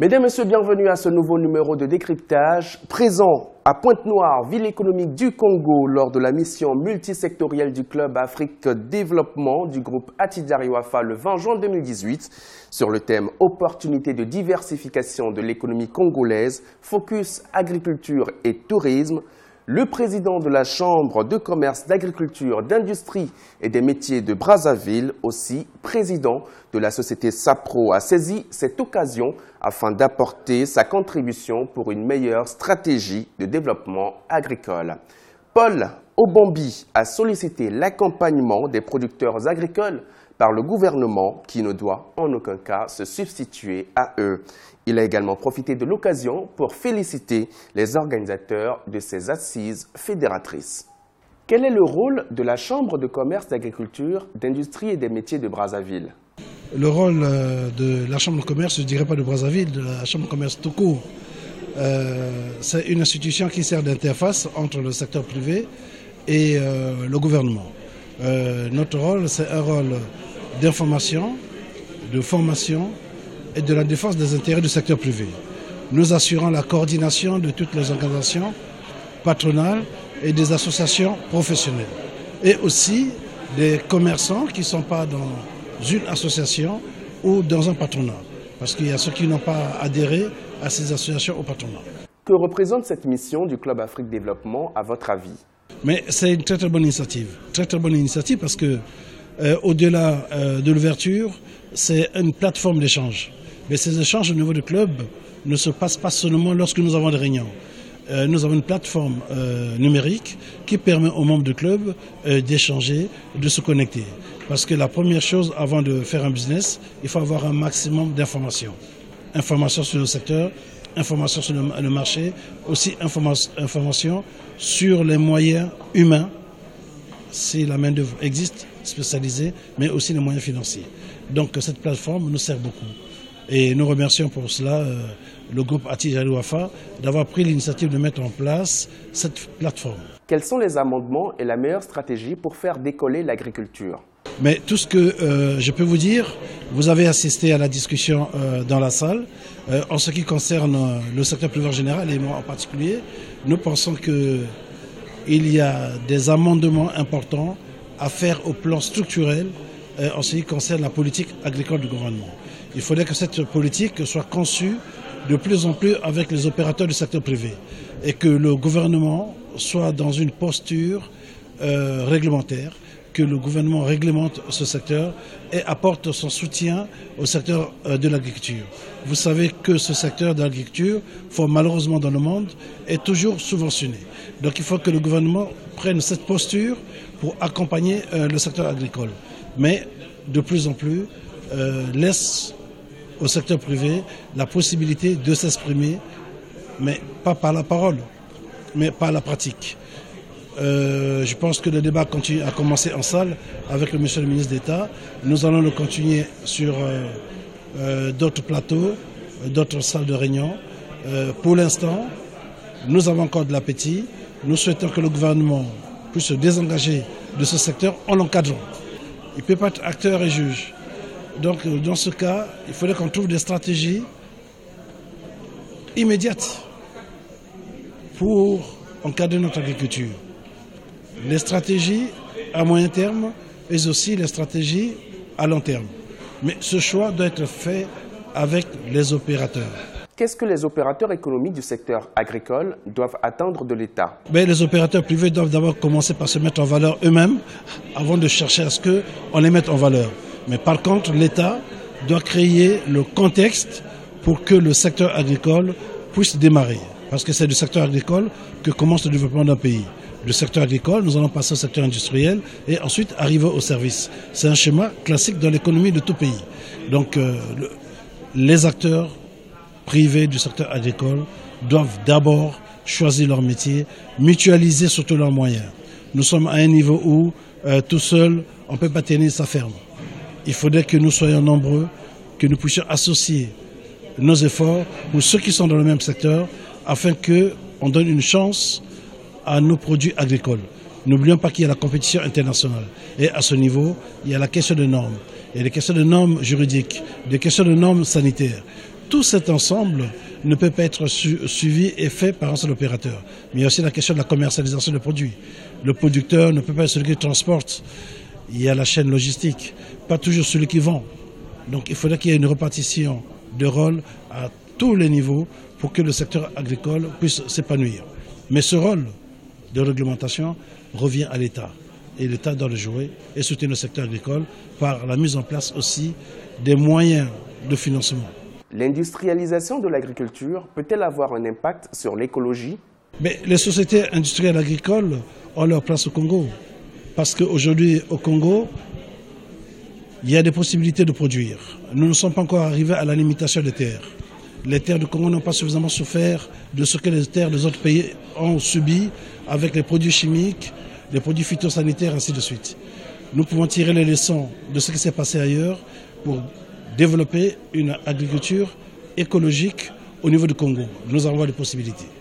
Mesdames et messieurs, bienvenue à ce nouveau numéro de décryptage. Présent à Pointe-Noire, ville économique du Congo, lors de la mission multisectorielle du Club Afrique Développement du groupe Attijari Wafa le 20 juin 2018, sur le thème « Opportunités de diversification de l'économie congolaise, focus agriculture et tourisme », le président de la Chambre de commerce, d'agriculture, d'industrie et des métiers de Brazzaville, aussi président de la société Sapro, a saisi cette occasion afin d'apporter sa contribution pour une meilleure stratégie de développement agricole. Paul Obombi a sollicité l'accompagnement des producteurs agricoles par le gouvernement qui ne doit en aucun cas se substituer à eux. Il a également profité de l'occasion pour féliciter les organisateurs de ces assises fédératrices. Quel est le rôle de la Chambre de commerce, d'agriculture, d'industrie et des métiers de Brazzaville? Le rôle de la Chambre de commerce, je ne dirais pas de Brazzaville, de la Chambre de commerce tout court, c'est une institution qui sert d'interface entre le secteur privé et le gouvernement. Notre rôle, c'est un rôle d'information, de formation et de la défense des intérêts du secteur privé. Nous assurons la coordination de toutes les organisations patronales et des associations professionnelles. Et aussi des commerçants qui ne sont pas dans une association ou dans un patronat. Parce qu'il y a ceux qui n'ont pas adhéré à ces associations au patronat. Que représente cette mission du Club Afrique Développement à votre avis? Mais c'est une très très bonne initiative. Très très bonne initiative parce que au-delà de l'ouverture, c'est une plateforme d'échange. Mais ces échanges au niveau du club ne se passent pas seulement lorsque nous avons des réunions. Nous avons une plateforme numérique qui permet aux membres du club d'échanger, de se connecter. Parce que la première chose, avant de faire un business, il faut avoir un maximum d'informations. Informations sur le secteur, informations sur le marché, aussi informations sur les moyens humains, si la main-d'œuvre existe, spécialisée, mais aussi les moyens financiers. Donc cette plateforme nous sert beaucoup. Et nous remercions pour cela le groupe Attijari Wafa d'avoir pris l'initiative de mettre en place cette plateforme. Quels sont les amendements et la meilleure stratégie pour faire décoller l'agriculture? Mais tout ce que je peux vous dire, vous avez assisté à la discussion dans la salle. En ce qui concerne le secteur privé en général et moi en particulier, nous pensons qu'il y a des amendements importants à faire au plan structurel en ce qui concerne la politique agricole du gouvernement. Il faudrait que cette politique soit conçue de plus en plus avec les opérateurs du secteur privé et que le gouvernement soit dans une posture réglementaire, que le gouvernement réglemente ce secteur et apporte son soutien au secteur de l'agriculture. Vous savez que ce secteur de l'agriculture, fort malheureusement dans le monde, est toujours subventionné. Donc il faut que le gouvernement prenne cette posture pour accompagner le secteur agricole. Mais de plus en plus, laisse au secteur privé la possibilité de s'exprimer, mais pas par la parole, mais par la pratique. Je pense que le débat continue à commencer en salle avec le monsieur le ministre d'État. Nous allons le continuer sur d'autres plateaux, d'autres salles de réunion. Pour l'instant, nous avons encore de l'appétit. Nous souhaitons que le gouvernement puisse se désengager de ce secteur en l'encadrant. Il ne peut pas être acteur et juge. Donc dans ce cas, il faudrait qu'on trouve des stratégies immédiates pour encadrer notre agriculture. Les stratégies à moyen terme et aussi les stratégies à long terme. Mais ce choix doit être fait avec les opérateurs. Qu'est-ce que les opérateurs économiques du secteur agricole doivent attendre de l'État? Les opérateurs privés doivent d'abord commencer par se mettre en valeur eux-mêmes avant de chercher à ce qu'on les mette en valeur. Mais par contre, l'État doit créer le contexte pour que le secteur agricole puisse démarrer. Parce que c'est du secteur agricole que commence le développement d'un pays. Du secteur agricole, nous allons passer au secteur industriel et ensuite arriver au service. C'est un schéma classique dans l'économie de tout pays. Donc les acteurs privés du secteur agricole doivent d'abord choisir leur métier, mutualiser surtout leurs moyens. Nous sommes à un niveau où tout seul, on ne peut pas tenir sa ferme. Il faudrait que nous soyons nombreux, que nous puissions associer nos efforts pour ceux qui sont dans le même secteur afin qu'on donne une chance à nos produits agricoles. N'oublions pas qu'il y a la compétition internationale. Et à ce niveau, il y a la question des normes. Il y a des questions de normes juridiques, des questions de normes sanitaires. tout cet ensemble ne peut pas être suivi et fait par un seul opérateur. Mais il y a aussi la question de la commercialisation des produits. Le producteur ne peut pas être celui qui transporte. Il y a la chaîne logistique, pas toujours celui qui vend. Donc il faudrait qu'il y ait une répartition de rôles à tous les niveaux pour que le secteur agricole puisse s'épanouir. Mais ce rôle de réglementation revient à l'État. Et l'État doit le jouer et soutenir le secteur agricole par la mise en place aussi des moyens de financement. L'industrialisation de l'agriculture peut-elle avoir un impact sur l'écologie? Mais les sociétés industrielles agricoles ont leur place au Congo. Parce qu'aujourd'hui, au Congo, il y a des possibilités de produire. Nous ne sommes pas encore arrivés à la limitation des terres. Les terres du Congo n'ont pas suffisamment souffert de ce que les terres des autres pays ont subi avec les produits chimiques, les produits phytosanitaires, ainsi de suite. Nous pouvons tirer les leçons de ce qui s'est passé ailleurs pour développer une agriculture écologique au niveau du Congo. Nous avons des possibilités.